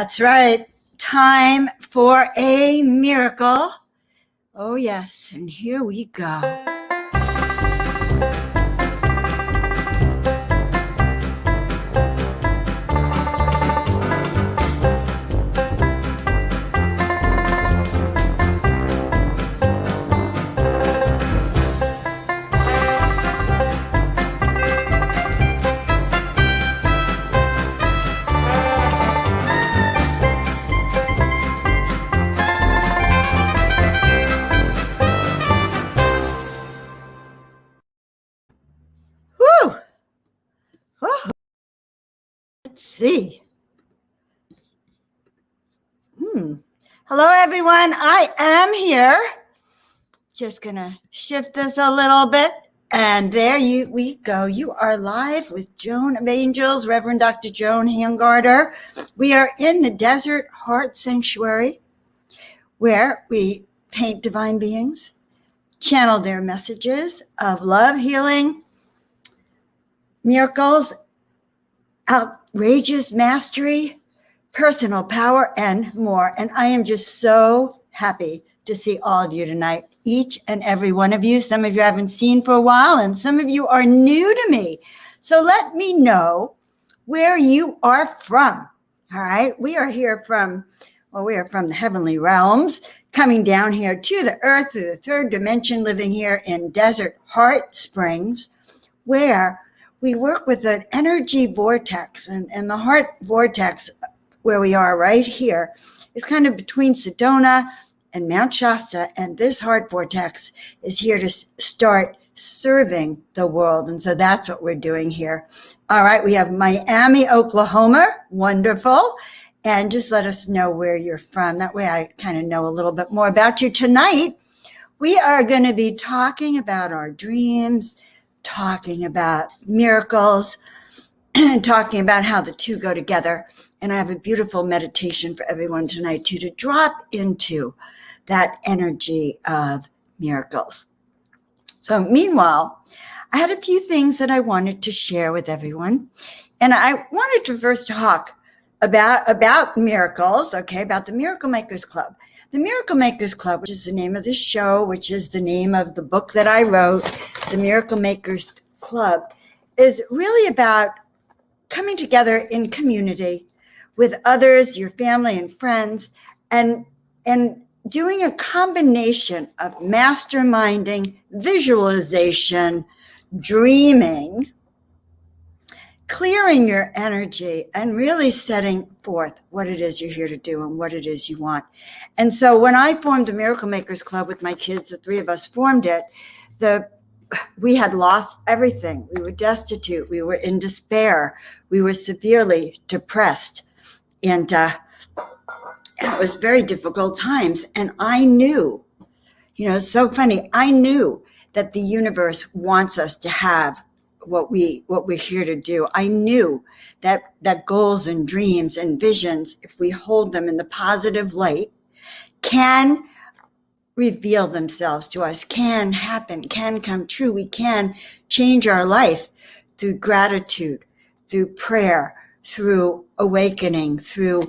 That's right. Time for a miracle. Oh, yes. And here we go. Woo! Oh. Let's see. Hello, everyone. I am here. Just going to shift this a little bit. And there we go. You are live with Joan of Angels, Reverend Dr. Joan Hangarter. We are in the Desert Heart Sanctuary, where we paint divine beings, channel their messages of love, healing, miracles, outrageous mastery, personal power, and more. And I am just so happy to see all of you tonight, each and every one of you. Some of you I haven't seen for a while, and some of you are new to me. So let me know where you are from. All right. We are here from, we are from the heavenly realms, coming down here to the earth, through the third dimension, living here in Desert Heart Springs, where we work with an energy vortex, and the heart vortex, where we are right here, is kind of between Sedona and Mount Shasta, and this heart vortex is here to start serving the world, and so that's what we're doing here. All right, we have Miami, Oklahoma, wonderful, and just let us know where you're from. That way I kind of know a little bit more about you. Tonight, we are going to be talking about our dreams, talking about miracles, and talking about how the two go together. And I have a beautiful meditation for everyone tonight too, to drop into that energy of miracles. So meanwhile, I had a few things that I wanted to share with everyone. And I wanted to first talk about miracles, okay, about the Miracle Makers Club. The Miracle Makers Club, which is the name of the show, which is the name of the book that I wrote, the Miracle Makers Club, is really about coming together in community with others, your family and friends, and doing a combination of masterminding, visualization, dreaming, clearing your energy, and really setting forth what it is you're here to do and what it is you want. And so when I formed the Miracle Makers Club with my kids, the three of us formed it, we had lost everything. We were destitute. We were in despair. We were severely depressed. And it was very difficult times. And I knew, it's so funny. I knew that the universe wants us to have what we're here to do. I knew that goals and dreams and visions, if we hold them in the positive light, can reveal themselves to us, can happen, can come true. We can change our life through gratitude, through prayer, through awakening, through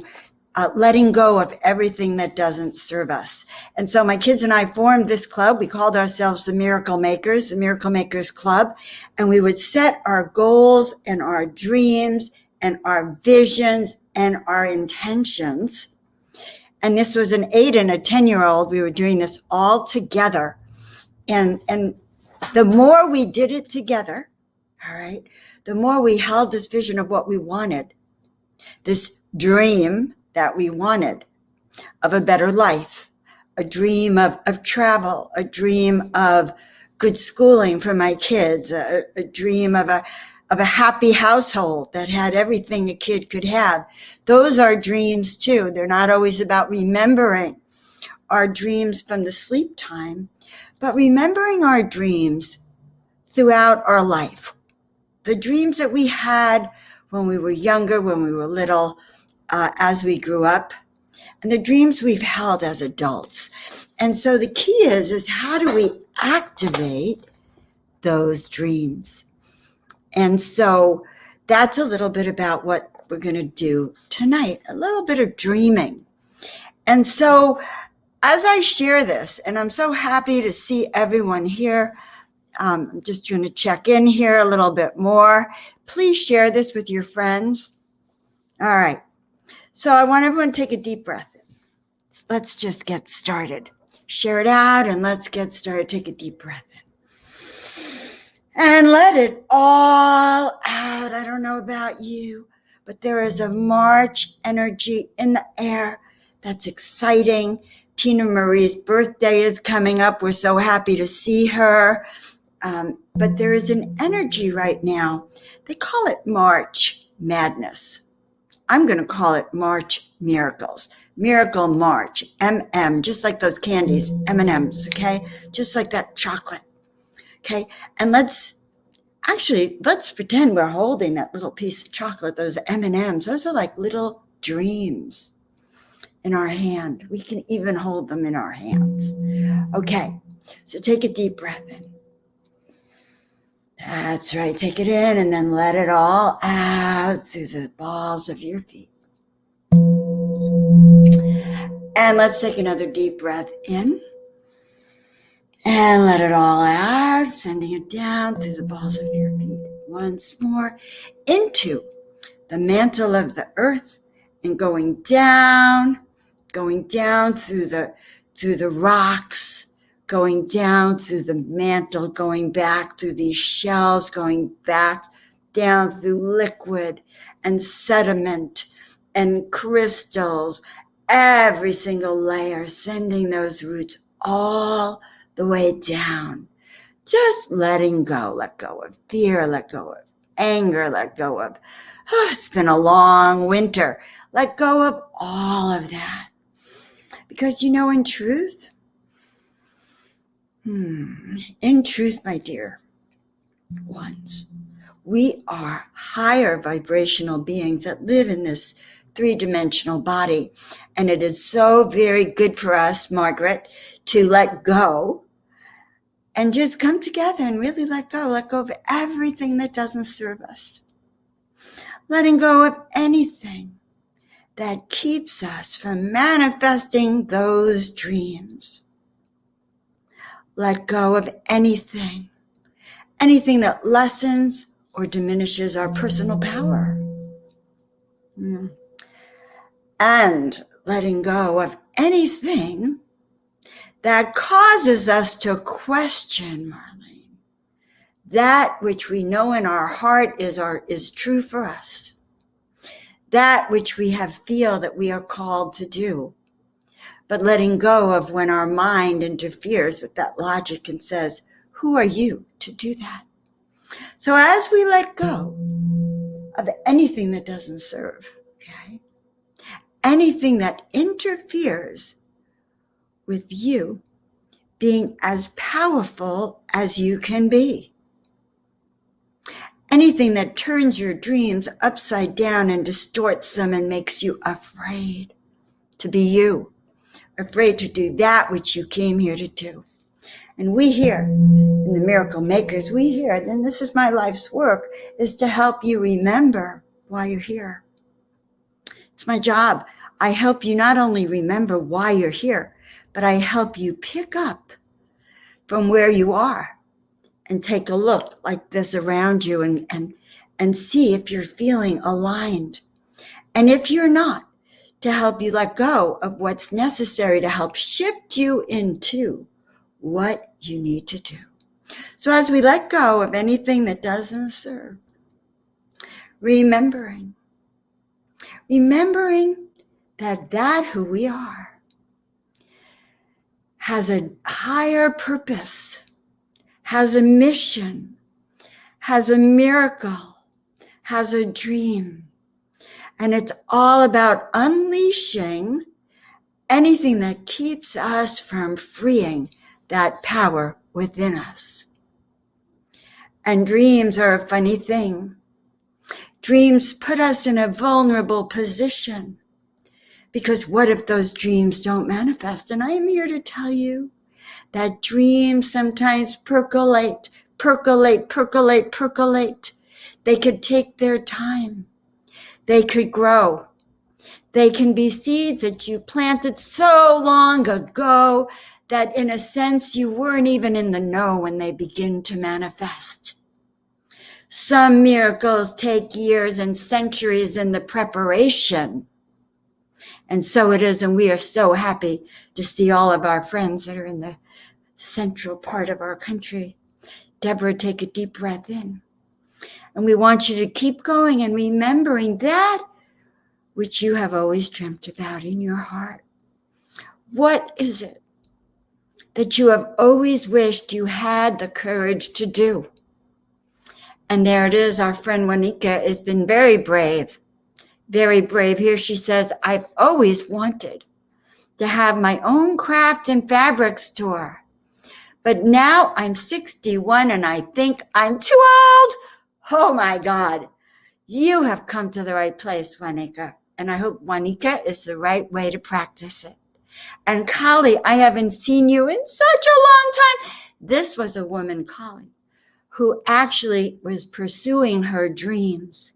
letting go of everything that doesn't serve us. And so my kids and I formed this club. We called ourselves the Miracle Makers, the Miracle Makers Club. And we would set our goals and our dreams and our visions and our intentions. And this was an 8 and a 10-year-old. We were doing this all together. And the more we did it together, all right, the more we held this vision of what we wanted, this dream that we wanted of a better life, a dream of travel, a dream of good schooling for my kids, a dream of a happy household that had everything a kid could have. Those are dreams too. They're not always about remembering our dreams from the sleep time, but remembering our dreams throughout our life. The dreams that we had when we were younger, when we were little, as we grew up, and the dreams we've held as adults. And so the key is how do we activate those dreams? And so that's a little bit about what we're going to do tonight, a little bit of dreaming. And so as I share this, and I'm so happy to see everyone here, I'm just going to check in here a little bit more. Please share this with your friends. All right. So I want everyone to take a deep breath in. Let's just get started. Share it out and let's get started. Take a deep breath in. And let it all out. I don't know about you, but there is a March energy in the air that's exciting. Tina Marie's birthday is coming up. We're so happy to see her. But there is an energy right now. They call it March Madness. I'm going to call it March Miracles. Miracle March, just like those candies, M&Ms, okay? Just like that chocolate, okay? And let's pretend we're holding that little piece of chocolate, those M&Ms. Those are like little dreams in our hand. We can even hold them in our hands. Okay, so take a deep breath in. That's right, take it in and then let it all out through the balls of your feet. And let's take another deep breath in. And let it all out, sending it down through the balls of your feet. Once more, into the mantle of the earth and going down through the rocks, going down through the mantle, going back through these shells, going back down through liquid and sediment and crystals, every single layer, sending those roots all the way down. Just letting go. Let go of fear, let go of anger, let go of, it's been a long winter. Let go of all of that. Because in truth, my dear ones, we are higher vibrational beings that live in this three-dimensional body. And it is so very good for us, Margaret, to let go and just come together and really let go of everything that doesn't serve us. Letting go of anything that keeps us from manifesting those dreams. Let go of anything that lessens or diminishes our personal power. And letting go of anything that causes us to question, Marlene, that which we know in our heart is true for us, that which we feel that we are called to do, but letting go of when our mind interferes with that logic and says, who are you to do that? So as we let go of anything that doesn't serve, okay, anything that interferes with you being as powerful as you can be. Anything that turns your dreams upside down and distorts them and makes you afraid to be you, afraid to do that which you came here to do. And we here in the Miracle Makers, and this is my life's work, is to help you remember why you're here. It's my job. I help you not only remember why you're here, but I help you pick up from where you are and take a look like this around you and see if you're feeling aligned. And if you're not, to help you let go of what's necessary to help shift you into what you need to do. So as we let go of anything that doesn't serve, remembering that who we are has a higher purpose, has a mission, has a miracle, has a dream. And it's all about unleashing anything that keeps us from freeing that power within us. And dreams are a funny thing. Dreams put us in a vulnerable position. Because what if those dreams don't manifest? And I am here to tell you that dreams sometimes percolate. They could take their time. They could grow. They can be seeds that you planted so long ago that in a sense you weren't even in the know when they begin to manifest. Some miracles take years and centuries in the preparation. And so it is, and we are so happy to see all of our friends that are in the central part of our country. Deborah, take a deep breath in. And we want you to keep going and remembering that which you have always dreamt about in your heart. What is it that you have always wished you had the courage to do? And there it is. Our friend Juanica has been very brave, very brave. Here she says, I've always wanted to have my own craft and fabric store. But now I'm 61 and I think I'm too old. Oh my God. You have come to the right place, Juanica. And I hope Juanica is the right way to practice it. And Kali, I haven't seen you in such a long time. This was a woman, Kali, who actually was pursuing her dreams,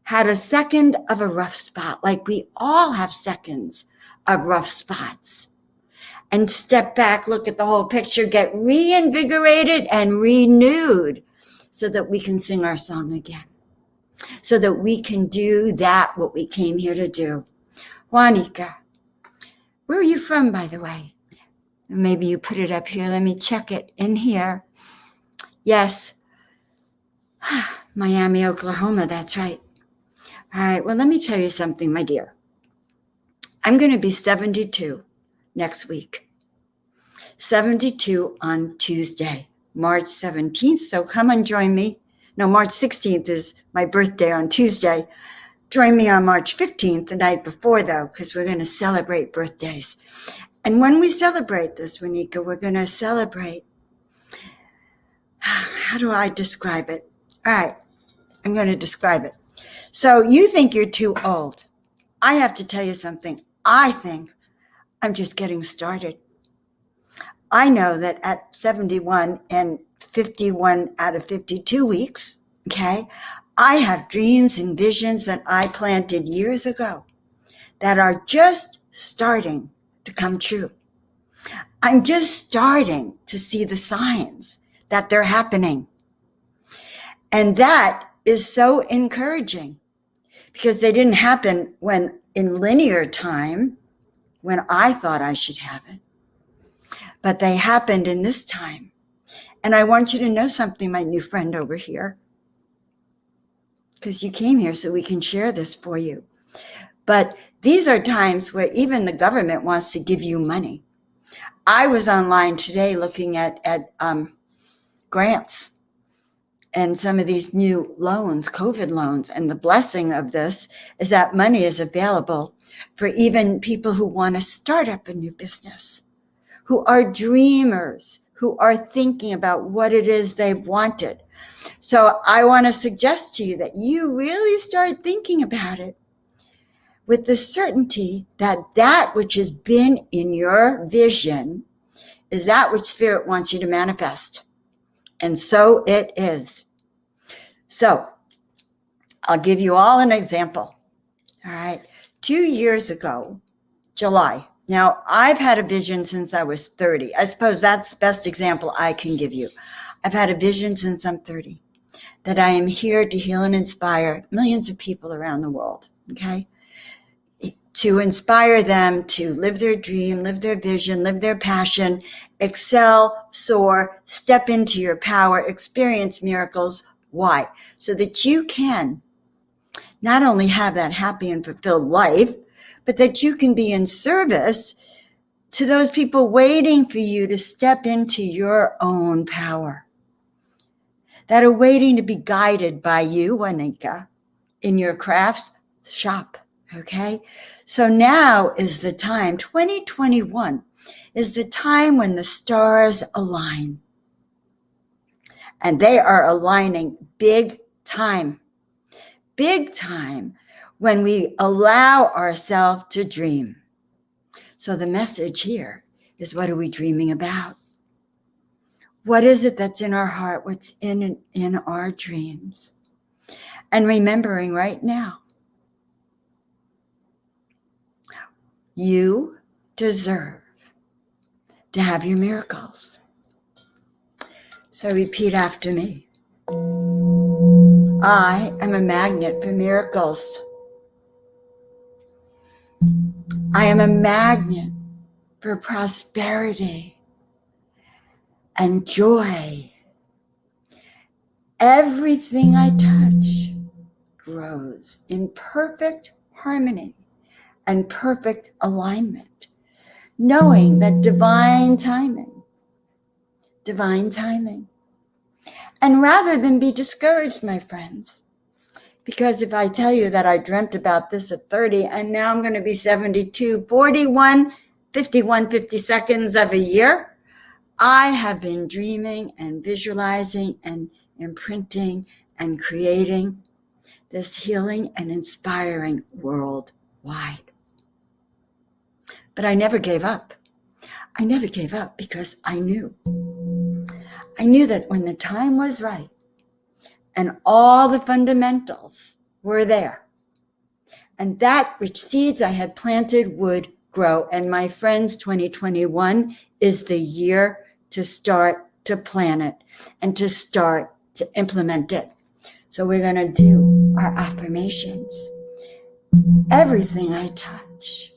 had a second of a rough spot, like we all have seconds of rough spots. And step back, look at the whole picture, get reinvigorated and renewed so that we can sing our song again, so that we can do that, what we came here to do. Juanica, where are you from, by the way? Maybe you put it up here. Let me check it in here. Yes. Miami, Oklahoma. That's right. All right. Well, let me tell you something, my dear. I'm going to be 72 next week. 72 on Tuesday, March 17th. So come and join me. No, March 16th is my birthday on Tuesday. Join me on March 15th, the night before, though, because we're going to celebrate birthdays. And when we celebrate this, Juanica, we're going to celebrate. How do I describe it? All right, I'm going to describe it. So you think you're too old. I have to tell you something. I think I'm just getting started. I know that at 71 and 51 out of 52 weeks, okay, I have dreams and visions that I planted years ago that are just starting to come true. I'm just starting to see the signs that they're happening. And that is so encouraging because they didn't happen when in linear time when I thought I should have it, but they happened in this time. And I want you to know something, my new friend over here, because you came here so we can share this for you. But these are times where even the government wants to give you money. I was online today looking at grants and some of these new loans, COVID loans. And the blessing of this is that money is available for even people who want to start up a new business, who are dreamers, who are thinking about what it is they've wanted. So I want to suggest to you that you really start thinking about it with the certainty that that which has been in your vision is that which Spirit wants you to manifest. And so it is. So I'll give you all an example. All right. 2 years ago, July. Now, I've had a vision since I was 30. I suppose that's the best example I can give you. I've had a vision since I'm 30 that I am here to heal and inspire millions of people around the world, okay? To inspire them to live their dream, live their vision, live their passion, excel, soar, step into your power, experience miracles. Why? So that you can not only have that happy and fulfilled life, but that you can be in service to those people waiting for you to step into your own power, that are waiting to be guided by you, Juanica, in your crafts shop, okay? So now is the time, 2021 is the time when the stars align. And they are aligning big time when we allow ourselves to dream. So the message here is, what are we dreaming about? What is it that's in our heart? What's in our dreams? And remembering right now You deserve to have your miracles. So repeat after me. I am a magnet for miracles. I am a magnet for prosperity and joy. Everything I touch grows in perfect harmony and perfect alignment, knowing that divine timing. And rather than be discouraged, my friends, because if I tell you that I dreamt about this at 30 and now I'm going to be 72, 41, 51, 50 seconds of a year, I have been dreaming and visualizing and imprinting and creating this healing and inspiring worldwide. But I never gave up. I never gave up because I knew that when the time was right and all the fundamentals were there, and that which seeds I had planted would grow. And my friends, 2021 is the year to start to plan it and to start to implement it. So we're going to do our affirmations. Everything I touch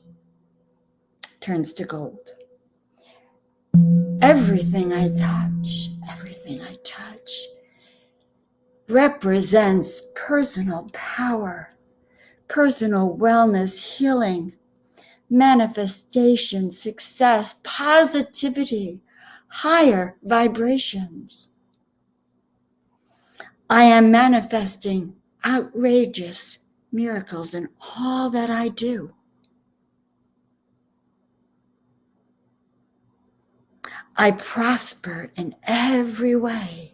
turns to gold. Everything I touch represents personal power, personal wellness, healing, manifestation, success, positivity, higher vibrations. I am manifesting outrageous miracles in all that I do. I prosper in every way.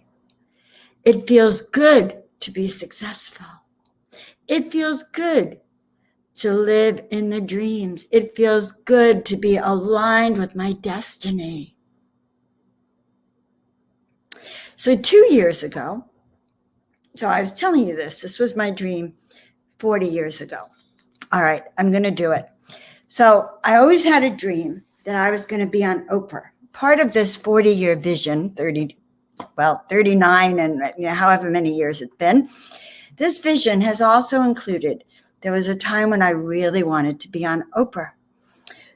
It feels good to be successful. It feels good to live in the dreams. It feels good to be aligned with my destiny. So 2 years ago, so I was telling you this was my dream 40 years ago. All right, I'm going to do it. So I always had a dream that I was going to be on Oprah. Part of this 40-year vision, 39 and however many years it's been, this vision has also included, there was a time when I really wanted to be on Oprah.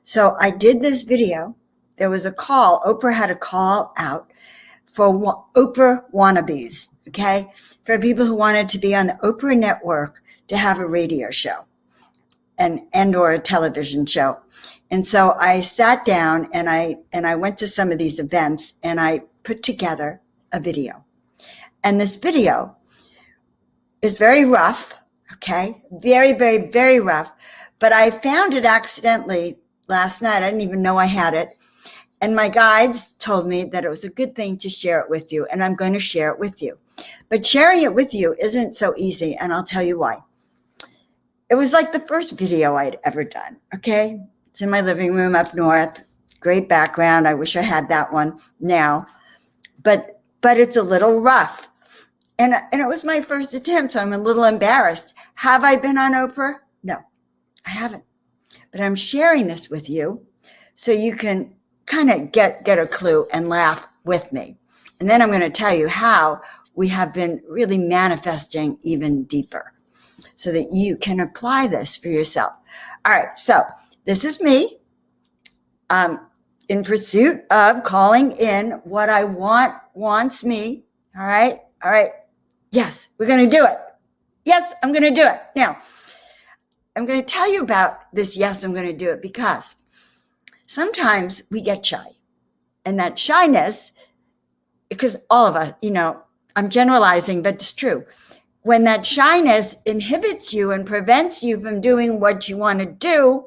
So I did this video. There was a call. Oprah had a call out for Oprah wannabes, okay? For people who wanted to be on the Oprah network to have a radio show and or a television show. And so I sat down and I went to some of these events and I put together a video. And this video is very rough, okay? Very, very, very rough. But I found it accidentally last night. I didn't even know I had it. And my guides told me that it was a good thing to share it with you, and I'm going to share it with you. But sharing it with you isn't so easy, and I'll tell you why. It was like the first video I'd ever done, okay? It's in my living room up north. Great background. I wish I had that one now. But it's a little rough. And it was my first attempt, so I'm a little embarrassed. Have I been on Oprah? No, I haven't. But I'm sharing this with you so you can kind of get a clue and laugh with me. And then I'm going to tell you how we have been really manifesting even deeper so that you can apply this for yourself. All right, so this is me in pursuit of calling in what I wants me. All right. Yes, we're going to do it. Yes, I'm going to do it. Now, I'm going to tell you about this. Yes, I'm going to do it because sometimes we get shy. And that shyness, because all of us, I'm generalizing, but it's true. When that shyness inhibits you and prevents you from doing what you want to do,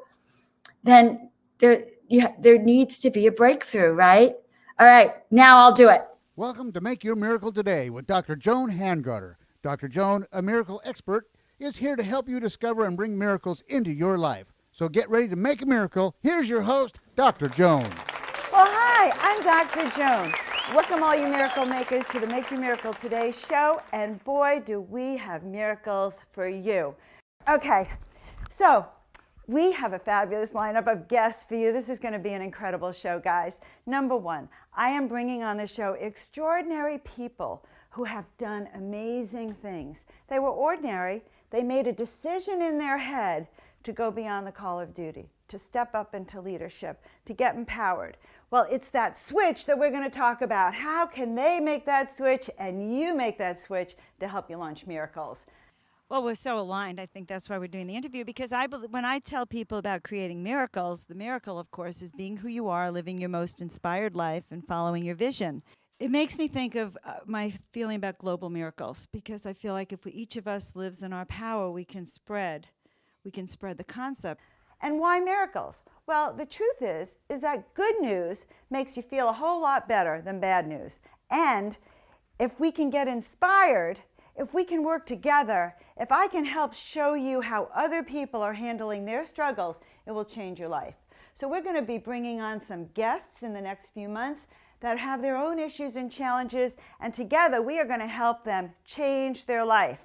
then there needs to be a breakthrough, right? All right, now I'll do it. Welcome to Make Your Miracle Today with Dr. Joan Hangarter. Dr. Joan, a miracle expert, is here to help you discover and bring miracles into your life. So get ready to make a miracle. Here's your host, Dr. Joan. Well, hi, I'm Dr. Joan. Welcome all you miracle makers to the Make Your Miracle Today show. And boy, do we have miracles for you. Okay, so We have a fabulous lineup of guests for you. This is going to be an incredible show, guys. Number one, I am bringing on the show extraordinary people who have done amazing things. They were ordinary. They made a decision in their head to go beyond the call of duty, to step up into leadership, to get empowered. Well, it's that switch that we're going to talk about. How can they make that switch and you make that switch to help you launch miracles? Well, we're so aligned. I think that's why we're doing the interview, because I believe when I tell people about creating miracles, the miracle, of course, is being who you are, living your most inspired life, and following your vision. It makes me think of my feeling about global miracles, because I feel like if each of us lives in our power, we can spread the concept. And why miracles? Well, the truth is that good news makes you feel a whole lot better than bad news. And if we can get inspired, if we can work together, if I can help show you how other people are handling their struggles, it will change your life. So we're going to be bringing on some guests in the next few months that have their own issues and challenges, and together we are going to help them change their life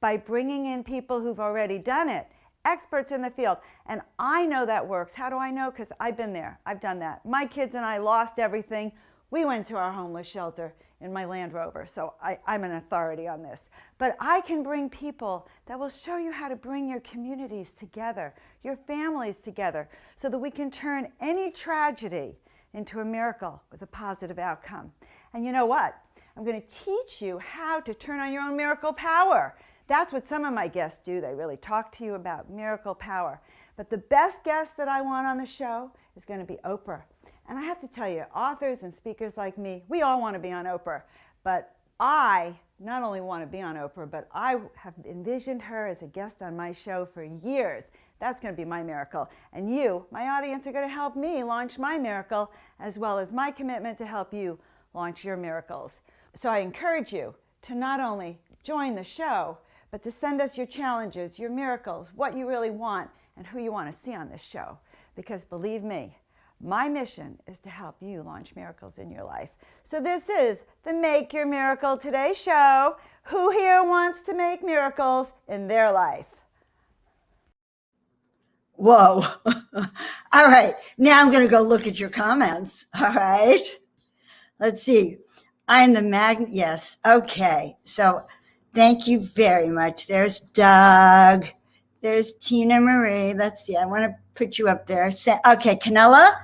by bringing in people who've already done it, experts in the field. And I know that works. How do I know? Because I've been there. I've done that. My kids and I lost everything. We went to our homeless shelter in my Land Rover, so I'm an authority on this. But I can bring people that will show you how to bring your communities together, your families together, so that we can turn any tragedy into a miracle with a positive outcome. And you know what? I'm going to teach you how to turn on your own miracle power. That's what some of my guests do. They really talk to you about miracle power. But the best guest that I want on the show is going to be Oprah. And I have to tell you, authors and speakers like me, we all want to be on Oprah. But I not only want to be on Oprah, but I have envisioned her as a guest on my show for years. That's going to be my miracle. And you, my audience, are going to help me launch my miracle, as well as my commitment to help you launch your miracles. So I encourage you to not only join the show, but to send us your challenges, your miracles, what you really want, and who you want to see on this show. Because believe me, my mission is to help you launch miracles in your life. So this is the Make Your Miracle Today show. Who here wants to make miracles in their life? Whoa. All right. Now I'm going to go look at your comments. All right. Let's see. I'm the magnet. Yes. Okay. So thank you very much. There's Doug. There's Tina Marie. Let's see. I want to put you up there. Okay. Canella,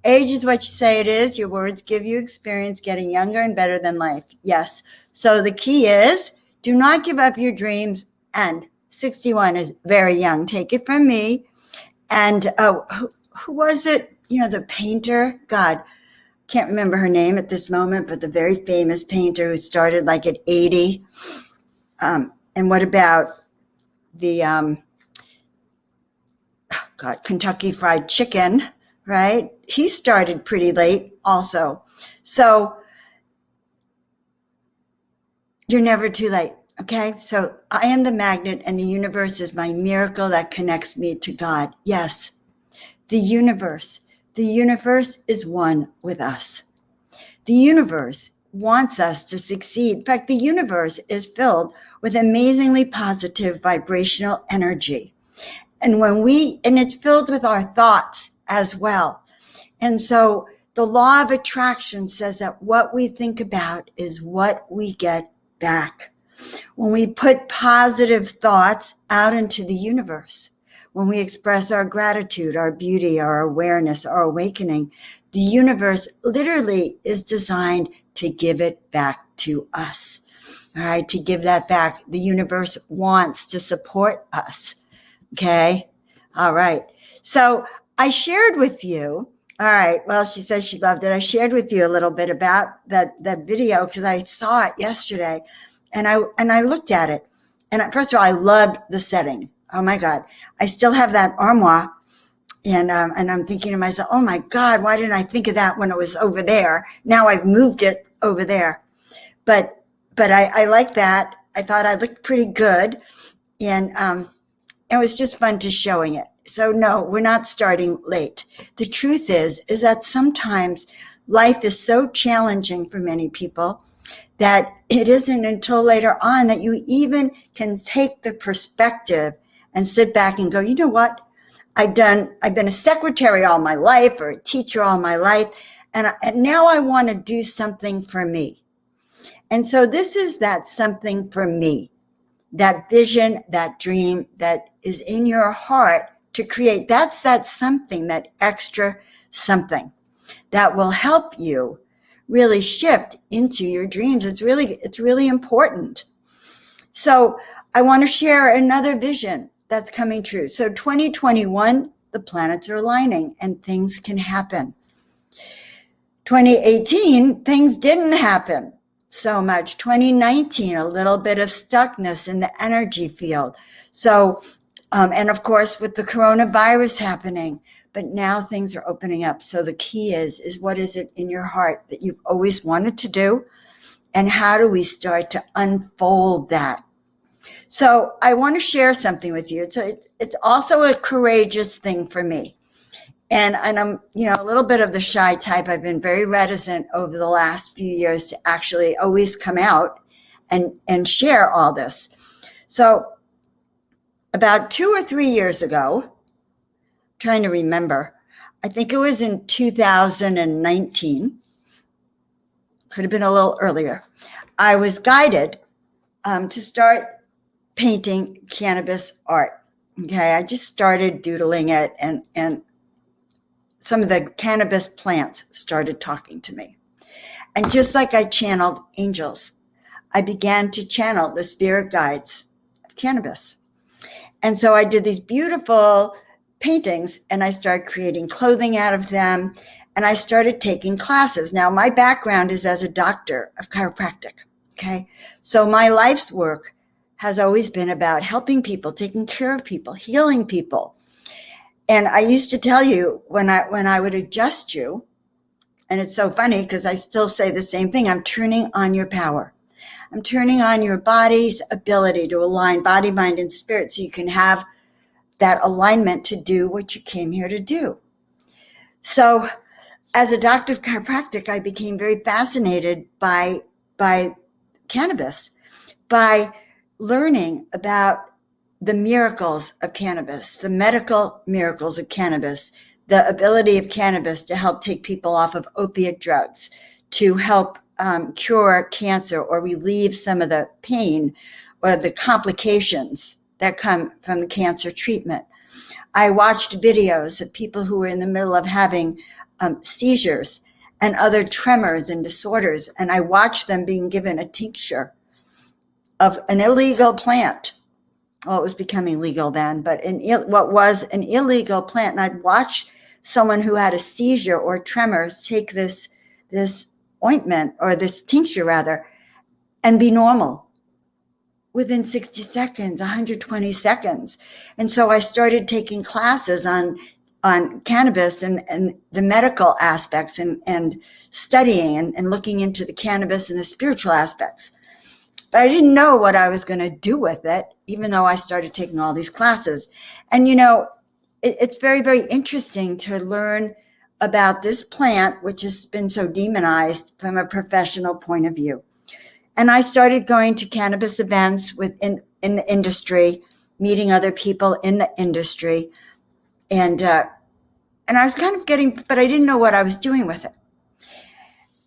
age is what you say it is. Your words give you experience getting younger and better than life. Yes. So the key is do not give up your dreams. And 61 is very young. Take it from me. And who was it? You know, the painter? God, can't remember her name at this moment, but the very famous painter who started like at 80. And what about the Kentucky Fried Chicken, right? He started pretty late also. So you're never too late. Okay, so I am the magnet and the universe is my miracle that connects me to God. Yes, the universe is one with us. The universe wants us to succeed. In fact, the universe is filled with amazingly positive vibrational energy. And it's filled with our thoughts as well. And so the law of attraction says that what we think about is what we get back. When we put positive thoughts out into the universe, when we express our gratitude, our beauty, our awareness, our awakening, the universe literally is designed to give it back to us. All right, to give that back. The universe wants to support us. Okay. All right. So I shared with you. All right. Well, she says she loved it. I shared with you a little bit about that video because I saw it yesterday. And I looked at it, and first of all, I loved the setting. Oh my God, I still have that armoire, and I'm thinking to myself, oh my God, why didn't I think of that when it was over there? Now I've moved it over there, but I like that. I thought I looked pretty good, and it was just fun to showing it. So no, we're not starting late. The truth is that sometimes life is so challenging for many people that it isn't until later on that you even can take the perspective and sit back and go, you know what? I've been a secretary all my life or a teacher all my life. And now I want to do something for me. And so this is that something for me, that vision, that dream that is in your heart to create. That's that something, that extra something that will help you really shift into your dreams. It's really important. So I want to share another vision that's coming true. So 2021, the planets are aligning and things can happen. 2018, things didn't happen so much. 2019, a little bit of stuckness in the energy field. So, and of course, with the coronavirus happening, but now things are opening up. So the key is what is it in your heart that you've always wanted to do? And how do we start to unfold that? So I want to share something with you. It's also a courageous thing for me. And I'm, a little bit of the shy type. I've been very reticent over the last few years to actually always come out and share all this. So about 2 or 3 years ago, trying to remember, I think it was in 2019, could have been a little earlier, I was guided to start painting cannabis art. Okay, I just started doodling it, and some of the cannabis plants started talking to me. And just like I channeled angels, I began to channel the spirit guides of cannabis. And so I did these beautiful paintings, and I started creating clothing out of them, and I started taking classes. Now, my background is as a doctor of chiropractic, okay? So my life's work has always been about helping people, taking care of people, healing people. And I used to tell you when I would adjust you, and it's so funny because I still say the same thing, I'm turning on your power. I'm turning on your body's ability to align body, mind, and spirit so you can have that alignment to do what you came here to do. So as a doctor of chiropractic, I became very fascinated by cannabis, by learning about the miracles of cannabis, the medical miracles of cannabis, the ability of cannabis to help take people off of opiate drugs, to help cure cancer or relieve some of the pain or the complications that come from the cancer treatment. I watched videos of people who were in the middle of having seizures and other tremors and disorders, and I watched them being given a tincture of an illegal plant. Well, it was becoming legal then, but what was an illegal plant. And I'd watch someone who had a seizure or tremors take this ointment, or this tincture rather, and be normal within 60 seconds, 120 seconds. And so I started taking classes on cannabis and the medical aspects and studying and looking into the cannabis and the spiritual aspects. But I didn't know what I was going to do with it, even though I started taking all these classes. And, it's very, very interesting to learn about this plant, which has been so demonized from a professional point of view. And I started going to cannabis events in the industry, meeting other people in the industry. And I was kind of but I didn't know what I was doing with it.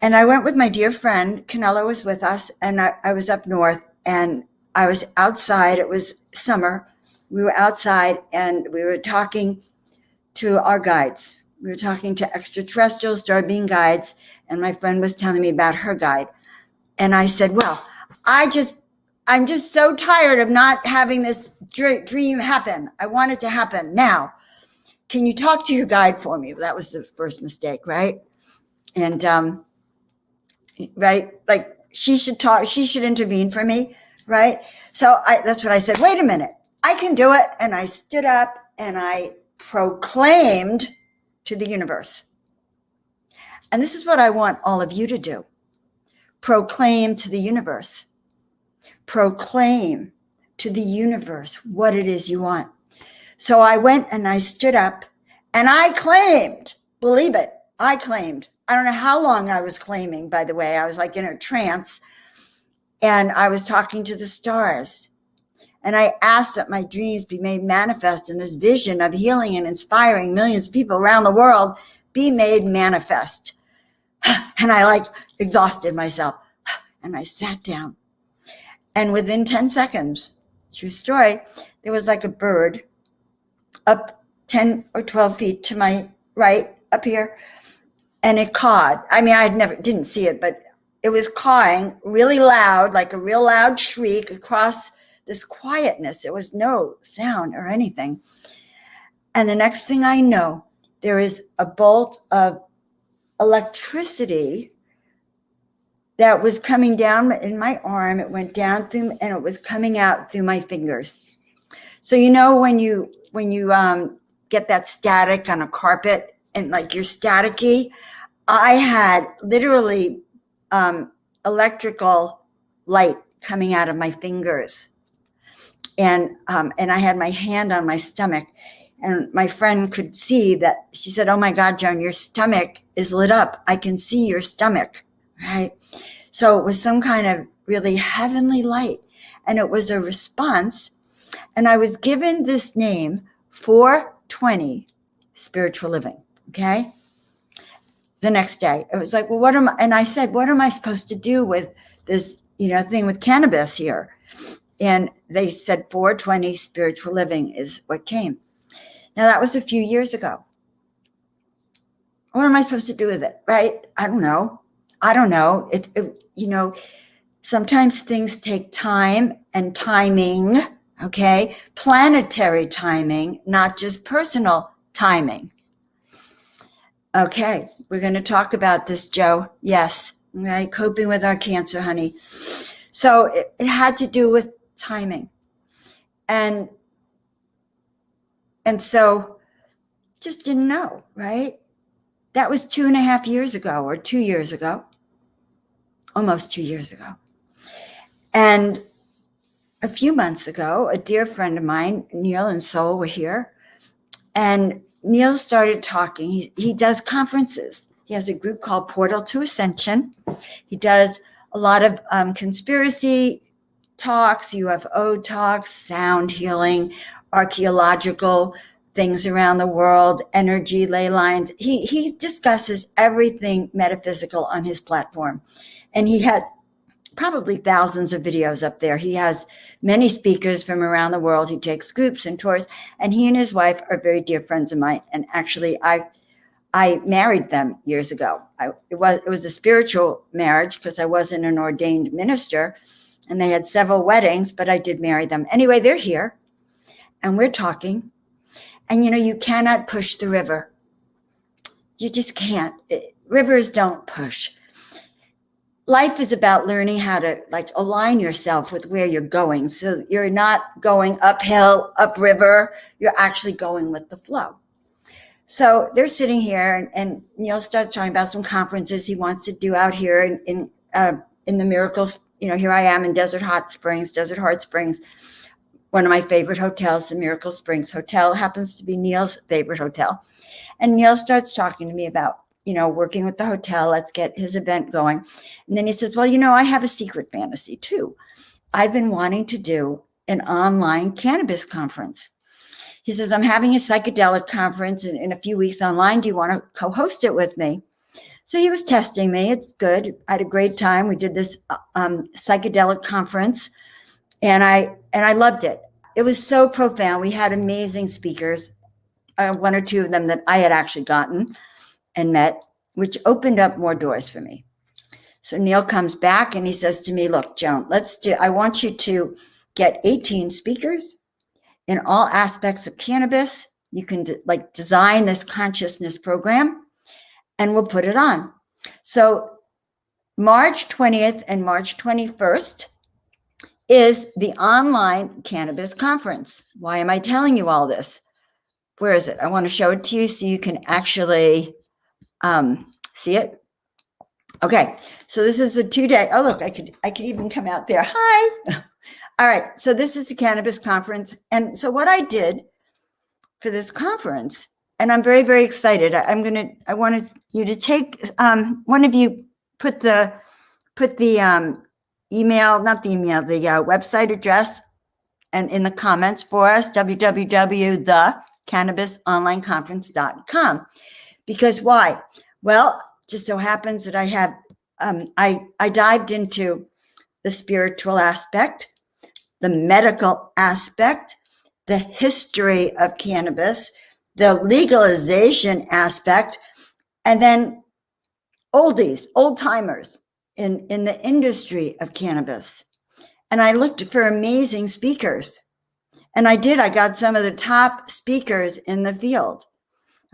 And I went with my dear friend, Canella was with us, and I was up north, and I was outside. It was summer. We were outside, and we were talking to our guides. We were talking to extraterrestrials, star being guides, and my friend was telling me about her guide. And I said, well, I'm just so tired of not having this dream happen. I want it to happen now. Can you talk to your guide for me? That was the first mistake, right? And right? Like she should intervene for me, right? So that's what I said. Wait a minute, I can do it. And I stood up and I proclaimed to the universe. And this is what I want all of you to do. Proclaim to the universe. Proclaim to the universe what it is you want. So I went and I stood up and I claimed, believe it, I claimed. I don't know how long I was claiming, by the way. I was like in a trance, and I was talking to the stars. And I asked that my dreams be made manifest, and this vision of healing and inspiring millions of people around the world be made manifest. And I like exhausted myself. And I sat down. And within 10 seconds, true story, there was like a bird up 10 or 12 feet to my right up here. And it cawed. I mean, didn't see it, but it was cawing really loud, like a real loud shriek across this quietness. There was no sound or anything. And the next thing I know, there is a bolt of electricity that was coming down in my arm. It went down through, and it was coming out through my fingers. So you know when you get that static on a carpet and like you're staticky, I had literally electrical light coming out of my fingers, and I had my hand on my stomach, and my friend could see that. She said, "Oh my God, Joan, your stomach is lit up. I can see your stomach." Right? So it was some kind of really heavenly light, and it was a response. And I was given this name, 420 Spiritual Living. Okay. The next day, it was like, well, and I said, what am I supposed to do with this, thing with cannabis here? And they said 420 Spiritual Living is what came. Now that was a few years ago. What am I supposed to do with it? Right? I don't know. Sometimes things take time and timing. Okay. Planetary timing, not just personal timing. Okay, we're going to talk about this, Joe. Yes, right, coping with our cancer, honey. So it had to do with timing. And so just didn't know, right? That was 2.5 years ago, or 2 years ago, almost 2 years ago. And a few months ago, a dear friend of mine, Neil and Sol, were here, and Neil started talking. He does conferences. He has a group called Portal to Ascension. He does a lot of conspiracy talks, UFO talks, sound healing, archaeological things around the world, energy ley lines. He discusses everything metaphysical on his platform. And he has probably thousands of videos up there. He has many speakers from around the world. He takes groups and tours, and he and his wife are very dear friends of mine. And actually, I married them years ago. It was a spiritual marriage because I wasn't an ordained minister, and they had several weddings, but I did marry them. Anyway, they're here, and we're talking. And you cannot push the river. You just can't. Rivers don't push. Life is about learning how to align yourself with where you're going. So you're not going uphill, upriver. You're actually going with the flow. So they're sitting here, and Neil starts talking about some conferences he wants to do out here in the Miracles. Here I am in Desert Heart Springs, one of my favorite hotels, the Miracle Springs Hotel, happens to be Neil's favorite hotel. And Neil starts talking to me about working with the hotel. Let's get his event going. And then he says, well, I have a secret fantasy too. I've been wanting to do an online cannabis conference. He says, I'm having a psychedelic conference in a few weeks online. Do you want to co-host it with me? So he was testing me. It's good. I had a great time. We did this psychedelic conference, and I loved it. It was so profound. We had amazing speakers, one or two of them that I had actually gotten and met, which opened up more doors for me. So Neil comes back and he says to me, look, Joan, I want you to get 18 speakers in all aspects of cannabis. You can design this consciousness program, and we'll put it on. So March 20th and March 21st is the online cannabis conference. Why am I telling you all this? Where is it? I want to show it to you so you can actually see it. Okay, so this is a 2-day. Oh, look, I could even come out there. Hi. All right, so this is the cannabis conference. And so what I did for this conference, and I'm very, very excited. I wanted you to take, one of you put the email, not the email, the website address and in the comments for us, www.thecannabisonlineconference.com. Because why? Well, just so happens that I have, I dived into the spiritual aspect, the medical aspect, the history of cannabis, the legalization aspect, and then oldies, old timers in the industry of cannabis. And I looked for amazing speakers. And I got some of the top speakers in the field.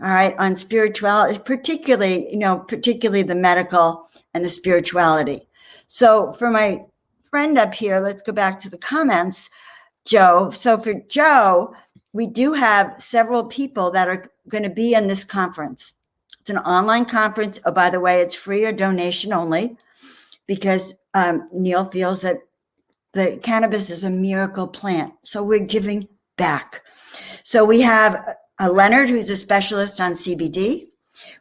All right, on spirituality, particularly the medical and the spirituality. So for my friend up here, let's go back to the comments, Joe. So for Joe, we do have several people that are going to be in this conference. It's an online conference. Oh, by the way, it's free or donation only, because Neil feels that the cannabis is a miracle plant. So we're giving back. So we have Leonard, who's a specialist on CBD.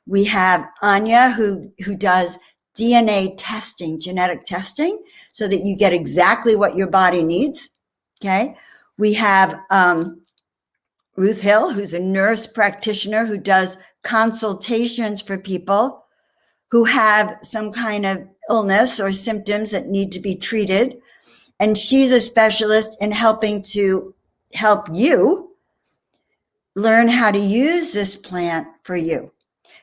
We have Anya, who does DNA testing, genetic testing, so that you get exactly what your body needs. Okay. We have Ruth Hill, who's a nurse practitioner who does consultations for people who have some kind of illness or symptoms that need to be treated. And she's a specialist in helping to help you learn how to use this plant for you.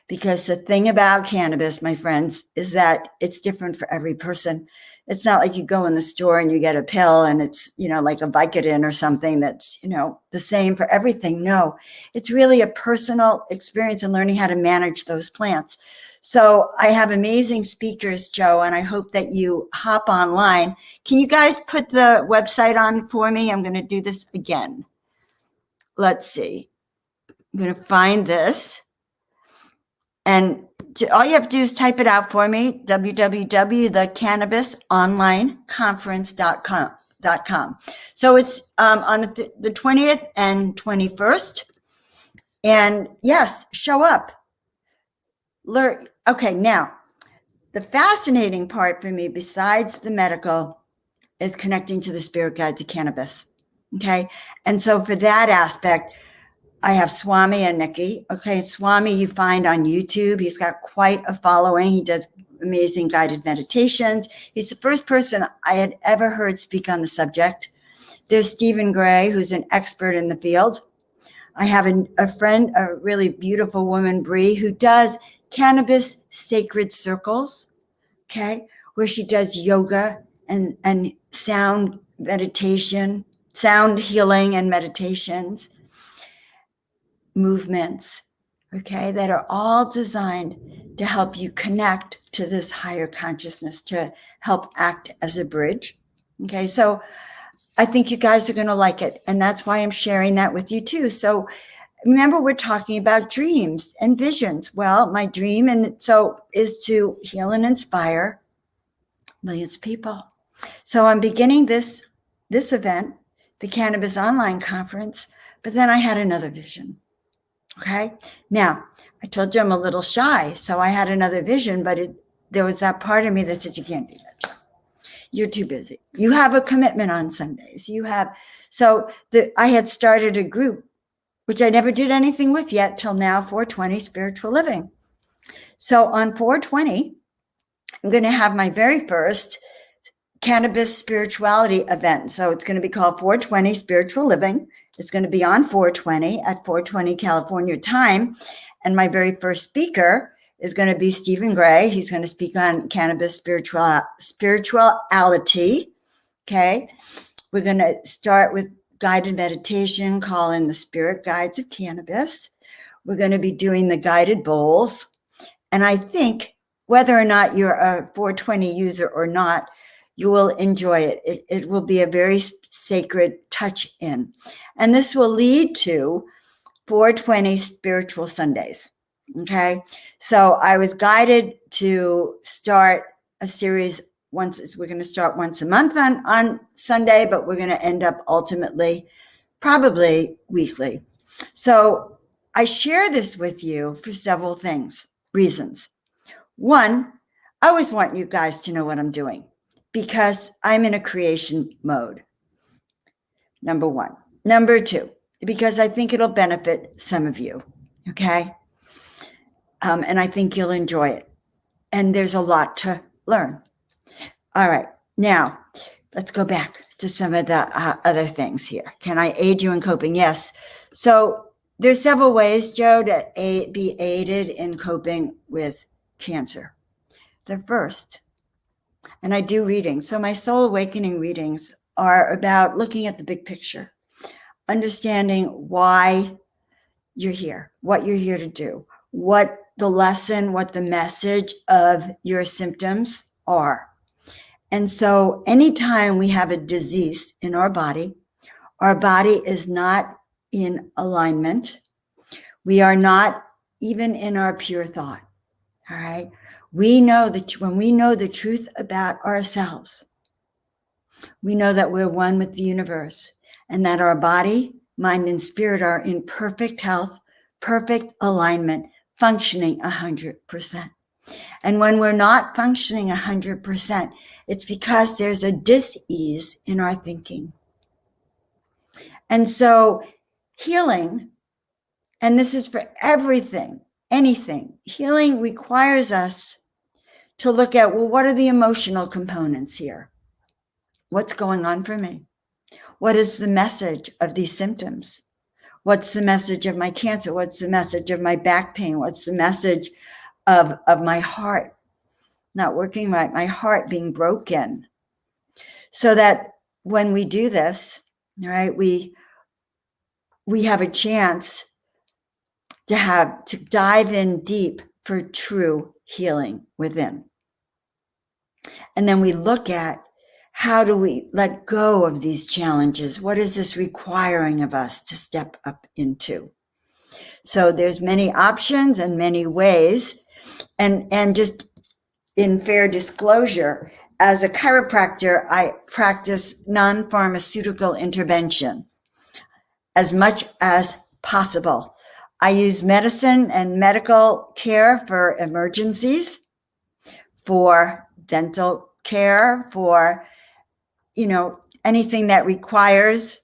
Because the thing about cannabis, my friends, is that it's different for every person. It's not like you go in the store and you get a pill and it's, like a Vicodin or something that's, the same for everything. No, it's really a personal experience in learning how to manage those plants. So I have amazing speakers, Joe, and I hope that you hop online. Can you guys put the website on for me? I'm going to do this again. Let's see. I'm going to find this. And all you have to do is type it out for me, www.thecannabisonlineconference.com. So it's on the 20th and 21st. And yes, show up. Learn. Okay, now, the fascinating part for me, besides the medical, is connecting to the spirit guides of cannabis. Okay, and so for that aspect, I have Swami and Nikki. Okay, Swami you find on YouTube. He's got quite a following. He does amazing guided meditations. He's the first person I had ever heard speak on the subject. There's Stephen Gray, who's an expert in the field. I have a friend, a really beautiful woman, Bree, who does cannabis sacred circles, okay, where she does yoga and sound meditation, sound healing and meditations, movements, okay, that are all designed to help you connect to this higher consciousness, to help act as a bridge. Okay, so I think you guys are going to like it. And that's why I'm sharing that with you too. So remember, we're talking about dreams and visions. Well, my dream is to heal and inspire millions of people. So I'm beginning this event, the Cannabis Online Conference, but then I had another vision. Okay. Now, I told you I'm a little shy, so I had another vision, but there was that part of me that said, you can't do that, Joe. You're too busy. You have a commitment on Sundays. I had started a group, which I never did anything with yet till now, 420 Spiritual Living. So on 420, I'm going to have my very first cannabis spirituality event. So it's going to be called 420 Spiritual Living. It's going to be on 420 at 420 California time. And my very first speaker is going to be Stephen Gray. He's going to speak on cannabis spirituality. Okay. We're going to start with guided meditation, call in the spirit guides of cannabis. We're going to be doing the guided bowls. And I think whether or not you're a 420 user or not, you will enjoy it. It will be a very sacred touch in. And this will lead to 420 Spiritual Sundays. Okay. So I was guided to start a series we're going to start once a month on Sunday, but we're going to end up ultimately probably weekly. So I share this with you for several reasons. One, I always want you guys to know what I'm doing, because I'm in a creation mode. number one. Number two, because I think it'll benefit some of you, okay? And I think you'll enjoy it. And there's a lot to learn. All right, now let's go back to some of the other things here. Can I aid you in coping? Yes. So there's several ways, Joe, to be aided in coping with cancer. The first, and I do readings. So my soul awakening readings are about looking at the big picture, understanding why you're here, what you're here to do, what the lesson, what the message of your symptoms are. And so anytime we have a disease in our body is not in alignment. We are not even in our pure thought. All right. We know that when we know the truth about ourselves, we know that we're one with the universe and that our body, mind, and spirit are in perfect health, perfect alignment, functioning 100%. And when we're not functioning 100%, it's because there's a dis-ease in our thinking. And so healing, and this is for everything, anything, healing requires us to look at, well, what are the emotional components here? What's going on for me? What is the message of these symptoms? What's the message of my cancer? What's the message of my back pain? What's the message of my heart not working right, my heart being broken? So that when we do this, right, we have a chance to dive in deep for true healing within. And then we look at, how do we let go of these challenges? What is this requiring of us to step up into? So there's many options and many ways. And just in fair disclosure, as a chiropractor, I practice non-pharmaceutical intervention as much as possible. I use medicine and medical care for emergencies, for dental care, for anything that requires,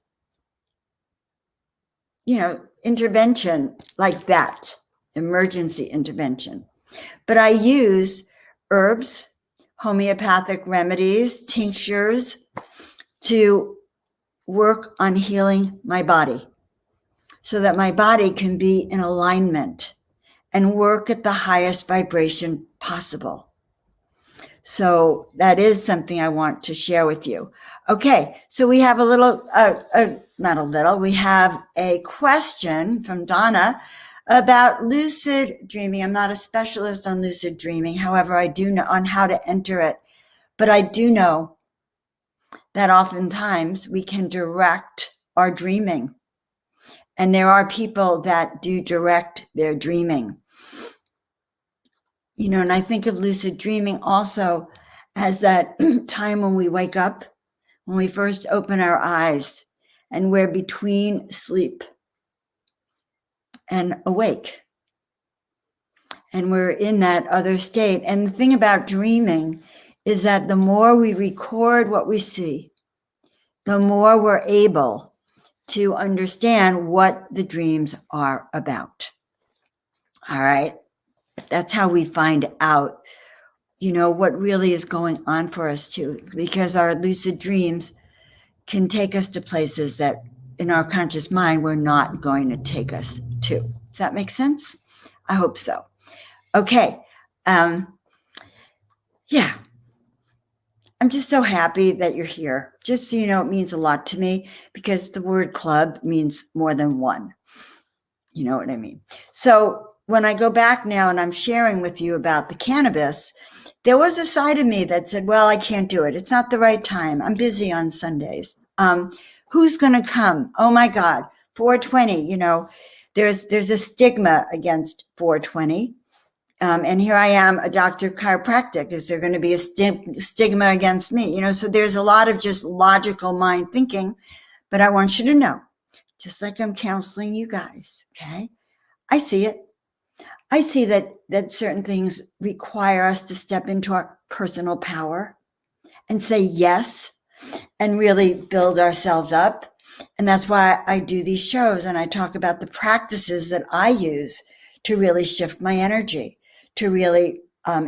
intervention like that, emergency intervention. But I use herbs, homeopathic remedies, tinctures to work on healing my body so that my body can be in alignment and work at the highest vibration possible. So that is something I want to share with you. Okay, so we have we have a question from Donna about lucid dreaming. I'm not a specialist on lucid dreaming. However, I do know on how to enter it. But I do know that oftentimes we can direct our dreaming. And there are people that do direct their dreaming. And I think of lucid dreaming also as that time when we wake up, when we first open our eyes, and we're between sleep and awake. And we're in that other state. And the thing about dreaming is that the more we record what we see, the more we're able to understand what the dreams are about. All right. That's how we find out, what really is going on for us too, because our lucid dreams can take us to places that in our conscious mind, we're not going to take us to. Does that make sense? I hope so. Okay. Yeah. I'm just so happy that you're here. Just so you know, it means a lot to me because the word club means more than one. You know what I mean? So when I go back now and I'm sharing with you about the cannabis, there was a side of me that said, well, I can't do it. It's not the right time. I'm busy on Sundays. Who's going to come? Oh my God, 420, there's a stigma against 420. And here I am, a doctor of chiropractic. Is there going to be a stigma against me? So there's a lot of just logical mind thinking, but I want you to know, just like I'm counseling you guys, okay? I see it. I see that certain things require us to step into our personal power and say yes and really build ourselves up And that's why I do these shows and I talk about the practices that I use to really shift my energy, to really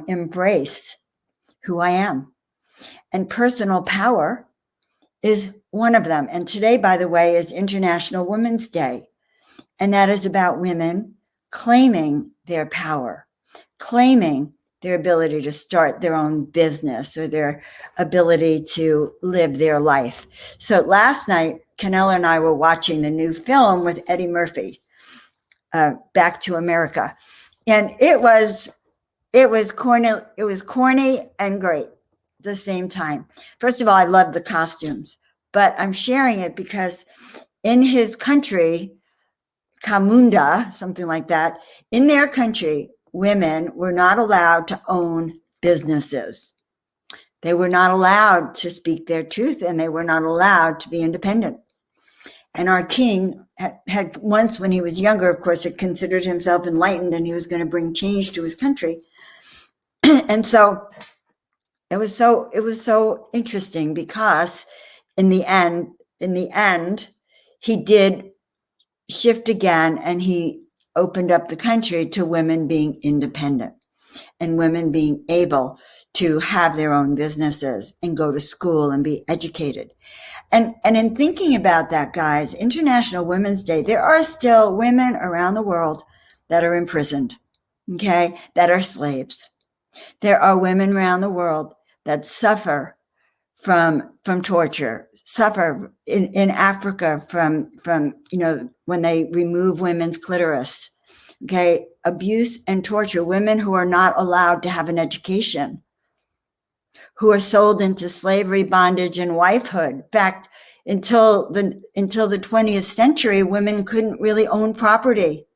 embrace who I am. And personal power is one of them. And today, by the way, is International Women's Day. And that is about women claiming their power, claiming their ability to start their own business or their ability to live their life. So last night, Canella and I were watching the new film with Eddie Murphy, Back to America. And it was corny and great at the same time. First of all, I love the costumes, but I'm sharing it because in his country, Kamunda, something like that, in their country, women were not allowed to own businesses. They were not allowed to speak their truth, and they were not allowed to be independent. And our king had once, when he was younger, of course, had considered himself enlightened, and he was going to bring change to his country. And so it was so interesting because in the end, he did shift again, and he opened up the country to women being independent and women being able to have their own businesses and go to school and be educated. And in thinking about that, guys, International Women's Day, there are still women around the world that are imprisoned, okay, that are slaves. There are women around the world that suffer from torture, suffer in Africa from when they remove women's clitoris, okay, abuse and torture, women who are not allowed to have an education, who are sold into slavery, bondage, and wifehood. In fact, until the 20th century, women couldn't really own property.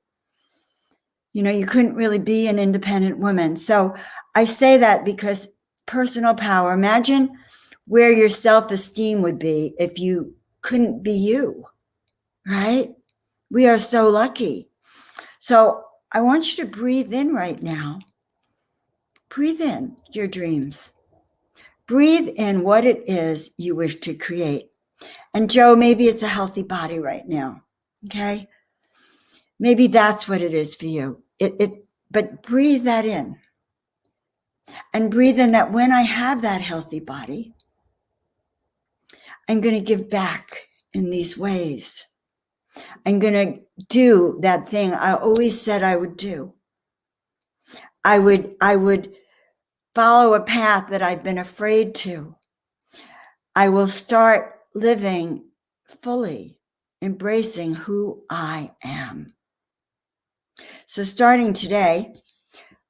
You couldn't really be an independent woman. So I say that because personal power, imagine where your self-esteem would be if you couldn't be you, right? We are so lucky. So I want you to breathe in right now. Breathe in your dreams. Breathe in what it is you wish to create. And Joe, maybe it's a healthy body right now, okay? Maybe that's what it is for you. But breathe that in. And breathe in that when I have that healthy body, I'm going to give back in these ways. I'm going to do that thing I always said I would do. I would follow a path that I've been afraid to. I will start living fully, embracing who I am. So starting today,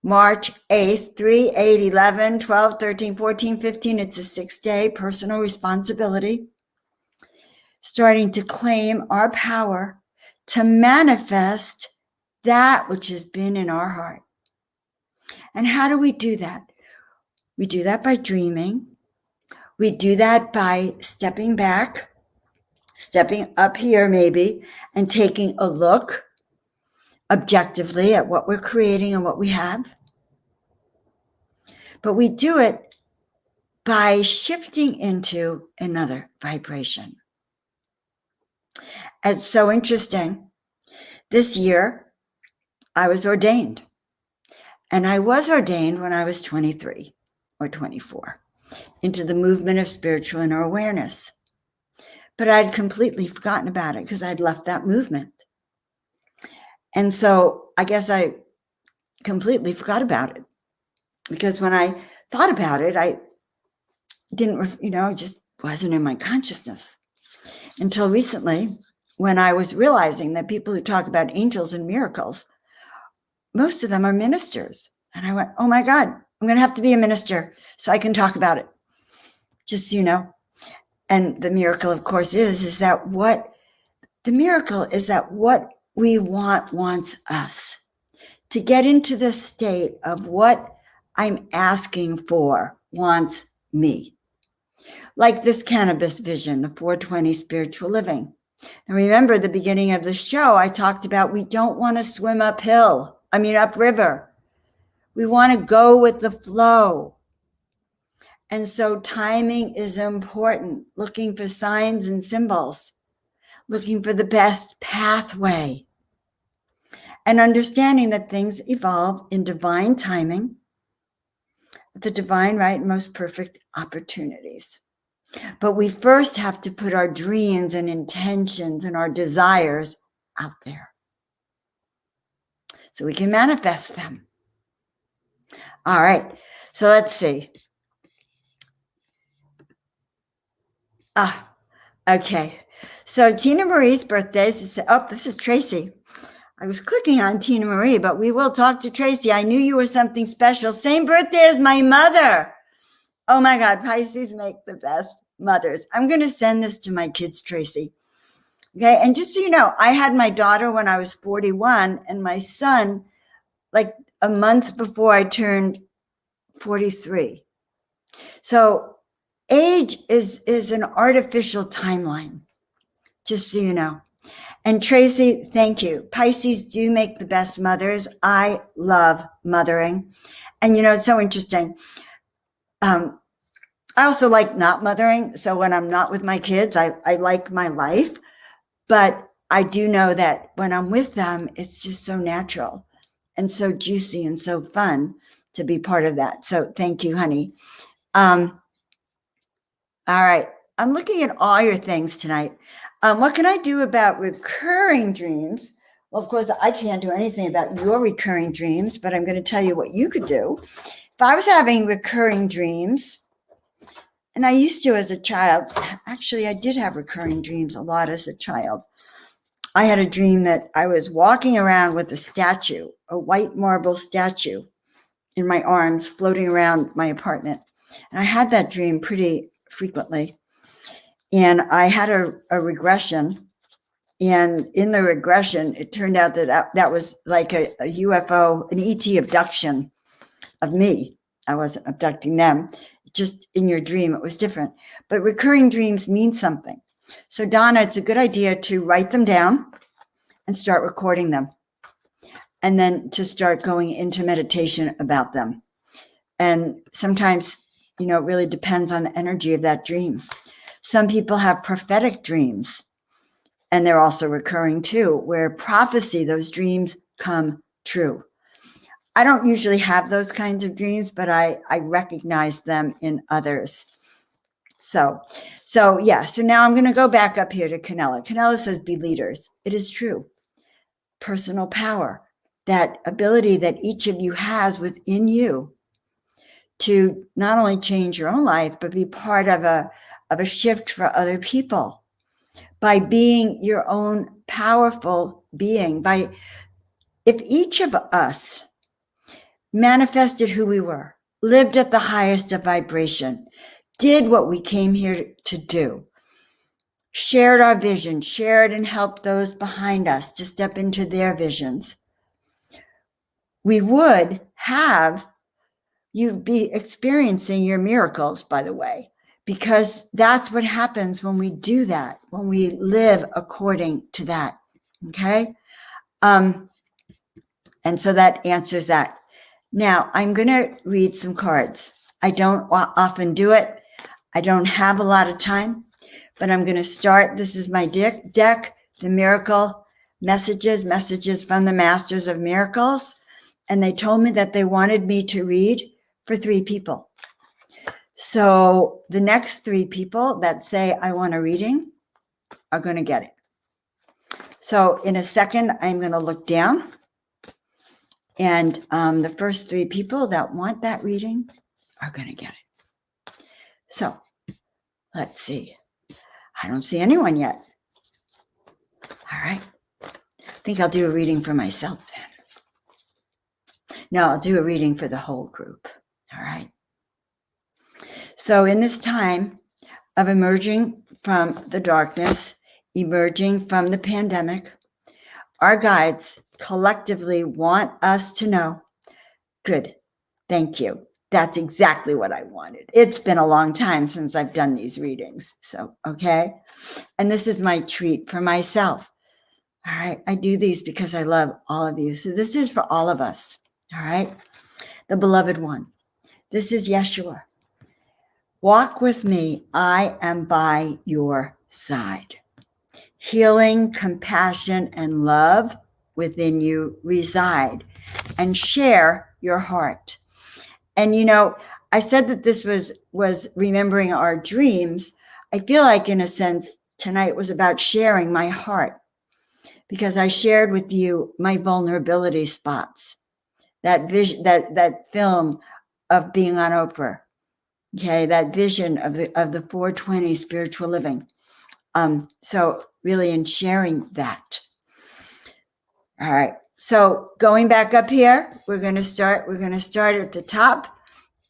March 8th, 3, 8, 11, 12, 13, 14, 15, it's a 6-day personal responsibility. Starting to claim our power to manifest that which has been in our heart. And how do we do that? We do that by dreaming. We do that by stepping back, stepping up here maybe, and taking a look objectively at what we're creating and what we have. But we do it by shifting into another vibration. It's so interesting. This year, I was ordained. And I was ordained when I was 23 or 24 into the movement of spiritual inner awareness. But I'd completely forgotten about it because I'd left that movement. And so I guess I completely forgot about it because when I thought about it, I didn't, it just wasn't in my consciousness until recently when I was realizing that people who talk about angels and miracles, most of them are ministers. And I went, oh my God, I'm going to have to be a minister so I can talk about it. Just, and the miracle, of course, is that what we want wants us to get into the state of what I'm asking for wants me. Like this cannabis vision, the 420 spiritual living. And remember at the beginning of the show, I talked about we don't want to swim upriver. We want to go with the flow. And so timing is important, looking for signs and symbols. looking for the best pathway, and understanding that things evolve in divine timing, the divine right, most perfect opportunities. But we first have to put our dreams and intentions and our desires out there so we can manifest them. All right, so let's see. Okay. So Tina Marie's birthday is, this is Tracy. I was clicking on Tina Marie, but we will talk to Tracy. I knew you were something special. Same birthday as my mother. Oh my God, Pisces make the best mothers. I'm going to send this to my kids, Tracy. Okay. And just so you know, I had my daughter when I was 41 and my son like a month before I turned 43. So age is an artificial timeline, just so you know. And Tracy, thank you. Pisces do make the best mothers. I love mothering. And you know, it's so interesting. I also like not mothering. So when I'm not with my kids, I like my life. But I do know that when I'm with them, it's just so natural and so juicy and so fun to be part of that. So thank you, honey. All right. I'm looking at all your things tonight. What can I do about recurring dreams? Well, of course, I can't do anything about your recurring dreams, but I'm going to tell you what you could do. If I was having recurring dreams, and I used to as a child, actually, I did have recurring dreams a lot as a child. I had a dream that I was walking around with a statue, a white marble statue in my arms, floating around my apartment. And I had that dream pretty frequently. And I had a regression. And in the regression, it turned out that was like a UFO, an ET abduction of me. I wasn't abducting them. Just in your dream, it was different. But recurring dreams mean something. So Donna, it's a good idea to write them down and start recording them. And then to start going into meditation about them. And sometimes, you know, it really depends on the energy of that dream. Some people have prophetic dreams, and they're also recurring too, where prophecy, those dreams come true. I don't usually have those kinds of dreams, but I recognize them in others. So yeah, so now I'm going to go back up here to Canella. Canella says, be leaders. It is true. Personal power, that ability that each of you has within you to not only change your own life, but be part of a shift for other people by being your own powerful being. If each of us manifested who we were, lived at the highest of vibration, did what we came here to do, shared our vision, shared and helped those behind us to step into their visions, we would have you'd be experiencing your miracles, by the way, because that's what happens when we do that, when we live according to that. Okay. And so that answers that. Now I'm going to read some cards. I don't often do it. I don't have a lot of time, but I'm going to start. This is my deck, the Miracle Messages from the Masters of Miracles. And they told me that they wanted me to read for 3 people. So the next 3 people that say I want a reading are going to get it. So in a second, I'm going to look down. And the first 3 people that want that reading are going to get it. So let's see. I don't see anyone yet. All right. I think I'll do a reading for myself then. No, I'll do a reading for the whole group. All right. So in this time of emerging from the darkness, emerging from the pandemic, our guides collectively want us to know, good, thank you. That's exactly what I wanted. It's been a long time since I've done these readings. So, okay. And this is my treat for myself. All right. I do these because I love all of you. So this is for all of us. All right. The beloved one. This is Yeshua. Walk with me. I am by your side. healing, compassion, and love within you reside, and share your heart. And I said that this was remembering our dreams. I feel like, in a sense, tonight was about sharing my heart, because I shared with you my vulnerability spots, that vision, that film of being on Oprah. Okay, that vision of the 420 spiritual living. So really in sharing that. All right. So going back up here, we're going to start at the top,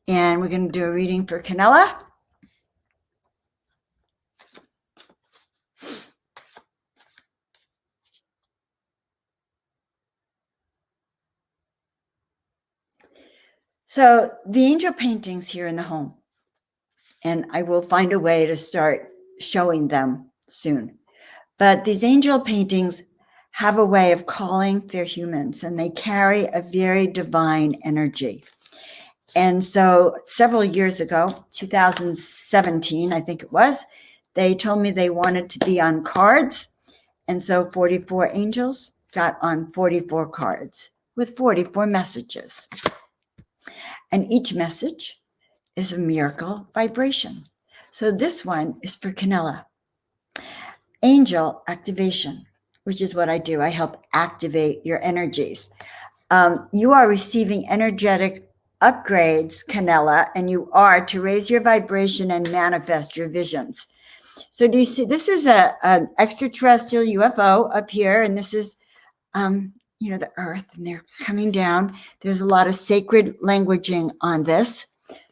and we're going to do a reading for Canella. So the angel paintings here in the home, and I will find a way to start showing them soon. But these angel paintings have a way of calling their humans, and they carry a very divine energy. And so several years ago, 2017, I think it was, they told me they wanted to be on cards. And so 44 angels got on 44 cards with 44 messages. And each message is a miracle vibration. So this one is for Canella. Angel activation, which is what I do. I help activate your energies. You are receiving energetic upgrades, Canella, and you are to raise your vibration and manifest your visions. So do you see, this is an extraterrestrial UFO up here, and this is, the earth, and they're coming down. There's a lot of sacred languaging on this.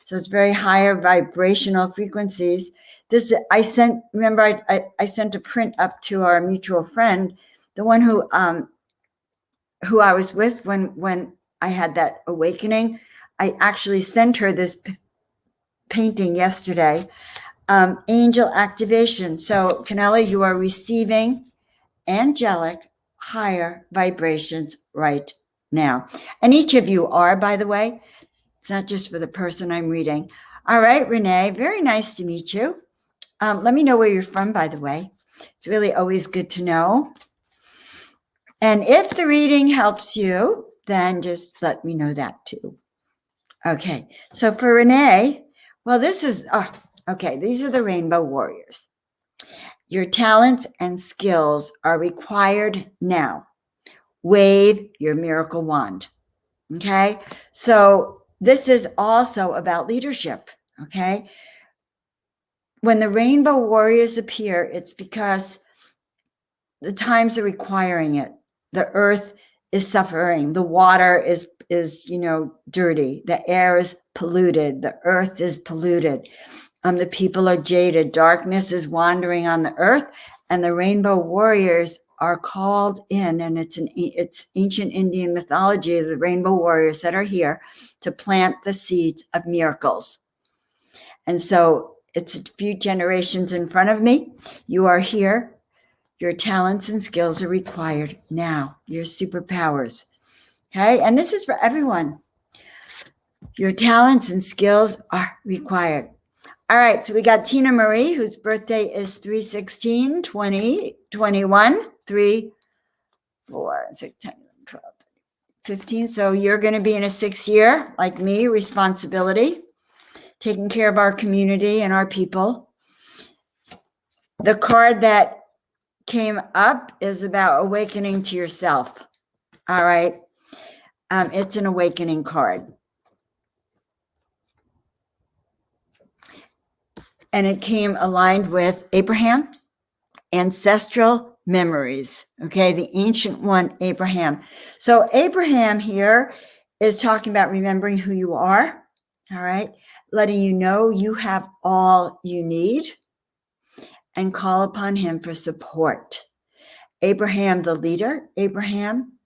So it's very higher vibrational frequencies. This I sent a print up to our mutual friend, the one who I was with when I had that awakening. I actually sent her this painting yesterday. Angel activation. So Canella, you are receiving angelic higher vibrations right now. And each of you are, by the way. It's not just for the person I'm reading. All right, Renee, very nice to meet you. Let me know where you're from, by the way. It's really always good to know. And if the reading helps you, then just let me know that too. Okay, so for Renee, well, this is, these are the Rainbow Warriors. Your talents and skills are required now. Wave your miracle wand. Okay, so this is also about leadership. Okay, when the Rainbow Warriors appear, it's because the times are requiring it. The earth is suffering. The water is dirty. The air is polluted. The earth is polluted. The people are jaded. Darkness is wandering on the earth, and the Rainbow Warriors are called in, and it's ancient Indian mythology of the Rainbow Warriors that are here to plant the seeds of miracles. And so it's a few generations in front of me. You are here. Your talents and skills are required now. Your superpowers. Okay, and this is for everyone. Your talents and skills are required. All right, so we got Tina Marie, whose birthday is 3/16/2021, 3, 4, 6, 10, 12, 15. So you're going to be in a 6th year, like me, responsibility, taking care of our community and our people. The card that came up is about awakening to yourself. All right. It's an awakening card. And it came aligned with Abraham, ancestral memories. Okay, the ancient one, Abraham. So Abraham here is talking about remembering who you are. All right, letting you know you have all you need, and call upon him for support. Abraham, the leader. Abraham,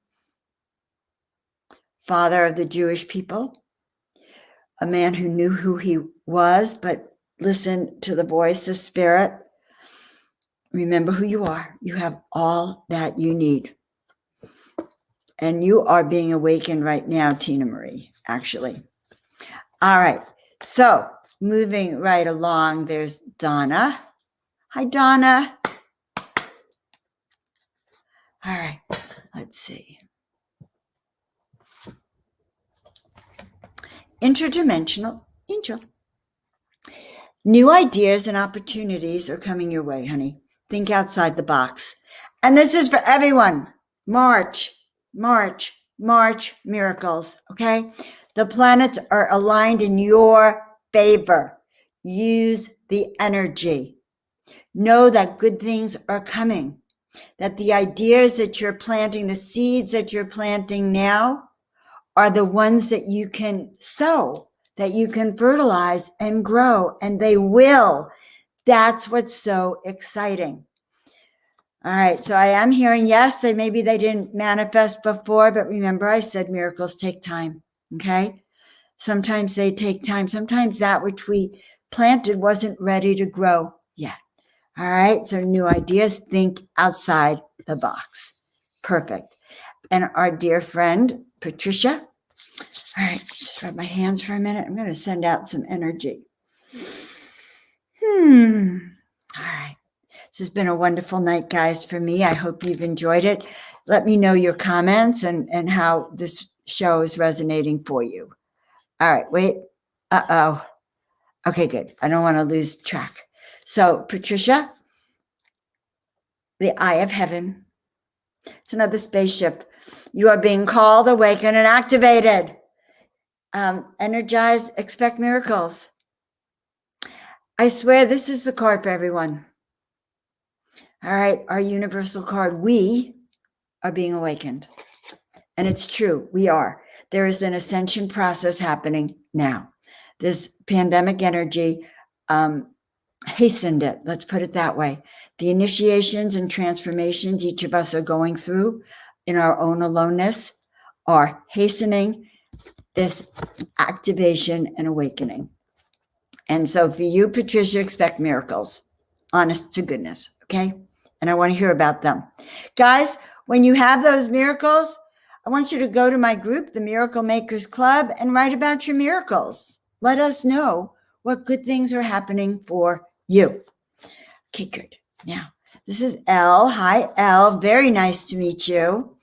father of the Jewish people, a man who knew who he was, but listened to the voice of spirit. Remember who you are. You have all that you need. And you are being awakened right now, Tina Marie, actually. All right. So moving right along, there's Donna. Hi, Donna. All right, let's see. Interdimensional angel. New ideas and opportunities are coming your way, honey. Think outside the box. And this is for everyone. March, miracles, okay? The planets are aligned in your favor. Use the energy. Know that good things are coming, that the ideas that you're planting, the seeds that you're planting now are the ones that you can sow, that you can fertilize and grow, and they will. That's what's so exciting. All right, so I am hearing, yes, maybe they didn't manifest before, but remember I said miracles take time, okay? Sometimes they take time. Sometimes that which we planted wasn't ready to grow yet. All right, so new ideas, think outside the box. Perfect. And our dear friend, Patricia. All right, just rub my hands for a minute. I'm going to send out some energy. All right. This has been a wonderful night, guys, for me. I hope you've enjoyed it. Let me know your comments and how this show is resonating for you. All right, wait. Uh-oh. Okay, good. I don't want to lose track. So, Patricia, the eye of heaven. It's another spaceship. You are being called, awakened, and activated. Energized, expect miracles. I swear this is the card for everyone. All right, our universal card. We are being awakened. And it's true, we are. There is an ascension process happening now. This pandemic energy hastened it. Let's put it that way. The initiations and transformations each of us are going through in our own aloneness are hastening this activation and awakening. And so for you, Patricia, expect miracles. Honest to goodness, okay? And I want to hear about them. Guys, when you have those miracles, I want you to go to my group, the Miracle Makers Club, and write about your miracles. Let us know what good things are happening for you. Okay, good. Now, this is Elle. Hi, Elle. Very nice to meet you.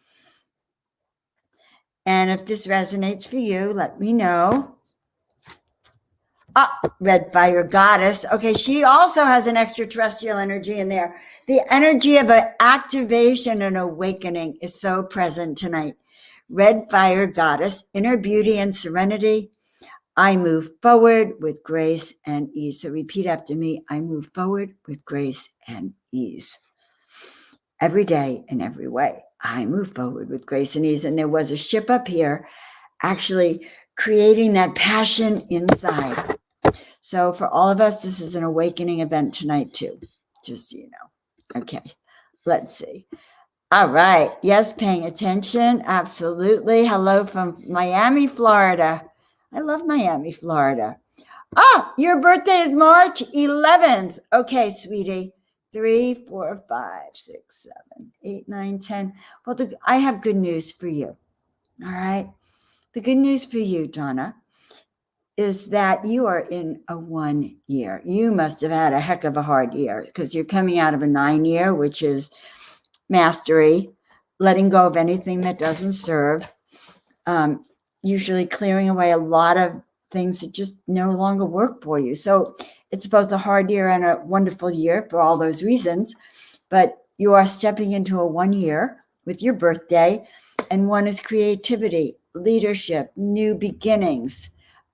And if this resonates for you, let me know. Ah, Red Fire Goddess. Okay, she also has an extraterrestrial energy in there. The energy of an activation and awakening is so present tonight. Red Fire Goddess, inner beauty and serenity. I move forward with grace and ease. So repeat after me. I move forward with grace and ease. Every day in every way. I move forward with grace and ease. And there was a ship up here actually creating that passion inside. So for all of us, this is an awakening event tonight too, just so you know. Okay, let's see. All right. Yes, paying attention. Absolutely. Hello from Miami, Florida. I love Miami, Florida. Ah, your birthday is March 11th. Okay, sweetie. 3, 4, 5, 6, 7, 8, 9, 10. Well, I have good news for you. All right. The good news for you, Donna, is that you are in a 1 year. You must have had a heck of a hard year because you're coming out of a 9 year, which is mastery, letting go of anything that doesn't serve, usually clearing away a lot of things that just no longer work for you. So it's both a hard year and a wonderful year for all those reasons, but you are stepping into a 1 year with your birthday, and one is creativity, leadership, new beginnings,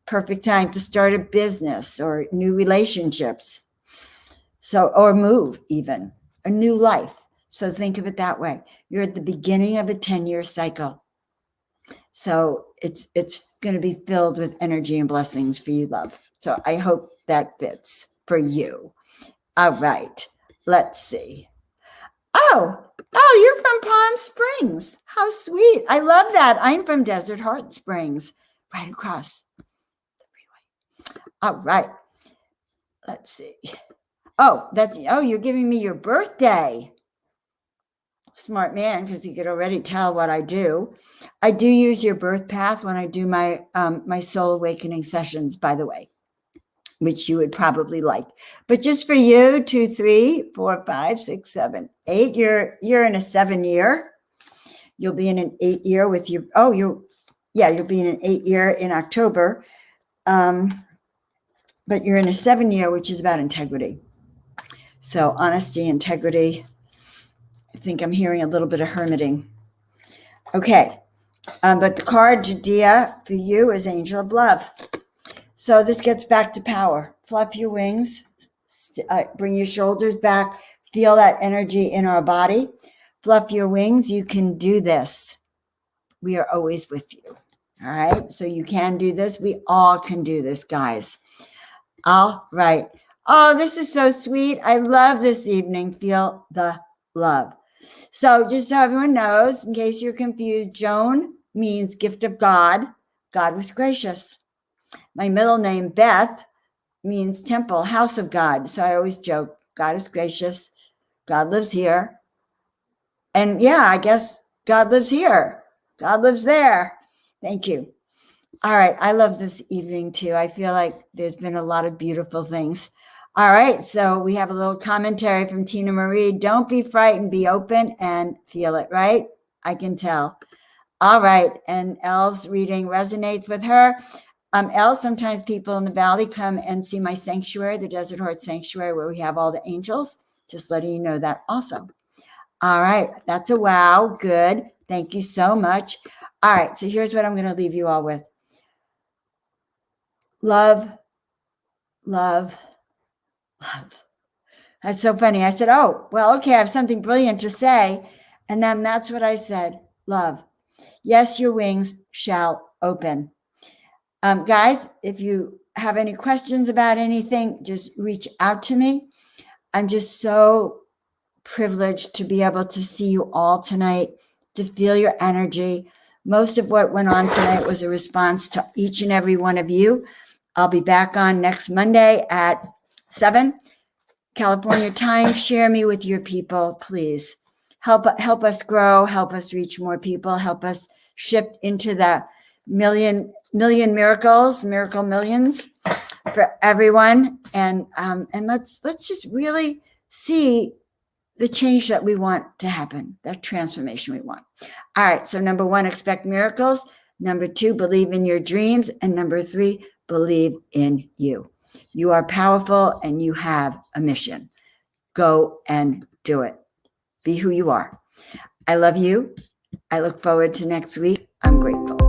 perfect time to start a business or new relationships. So, or move even, a new life. So think of it that way. You're at the beginning of a 10-year cycle. So it's going to be filled with energy and blessings for you, love. So I hope that fits for you. All right, let's see. Oh, you're from Palm Springs. How sweet. I love that. I'm from Desert Heart Springs, right across the freeway. All right, let's see. You're giving me your birthday. Smart man, because you could already tell what I do. I do use your birth path when I do my my soul awakening sessions, by the way, which you would probably like. But just for you, 2, 3, 4, 5, 6, 7, 8. You're in a 7 year. You'll be in an 8 year with your, oh, you'll be in an 8 year in October. But you're in a 7 year, which is about integrity. So honesty, integrity. I think I'm hearing a little bit of hermiting. Okay. But the card, Judea, for you is Angel of Love. So this gets back to power. Fluff your wings. Bring your shoulders back. Feel that energy in our body. Fluff your wings. You can do this. We are always with you. All right. So you can do this. We all can do this, guys. All right. Oh, this is so sweet. I love this evening. Feel the love. So just so everyone knows, in case you're confused, Joan means gift of God. God was gracious. My middle name, Beth, means temple, house of God. So I always joke, God is gracious. God lives here. And yeah, I guess God lives here. God lives there. Thank you. All right. I love this evening too. I feel like there's been a lot of beautiful things. All right. So we have a little commentary from Tina Marie. Don't be frightened, be open and feel it, right? I can tell. All right. And Elle's reading resonates with her. Elle, sometimes people in the valley come and see my sanctuary, the Desert Heart Sanctuary, where we have all the angels. Just letting you know that also. All right. That's a wow. Good. Thank you so much. All right. So here's what I'm going to leave you all with. Love, love, love. That's so funny. I said, oh, well, okay, I have something brilliant to say. And then that's what I said. Love. Yes, your wings shall open. Guys, if you have any questions about anything, just reach out to me. I'm just so privileged to be able to see you all tonight, to feel your energy. Most of what went on tonight was a response to each and every one of you. I'll be back on next Monday at 7 California time. Share me with your people, please. Help us grow, help us reach more people, help us shift into the million miracles, miracle millions for everyone. And let's just really see the change that we want to happen, that transformation we want. All right. So 1, expect miracles. 2, believe in your dreams. And 3, believe in you. You are powerful and you have a mission. Go and do it. Be who you are. I love you. I look forward to next week. I'm grateful.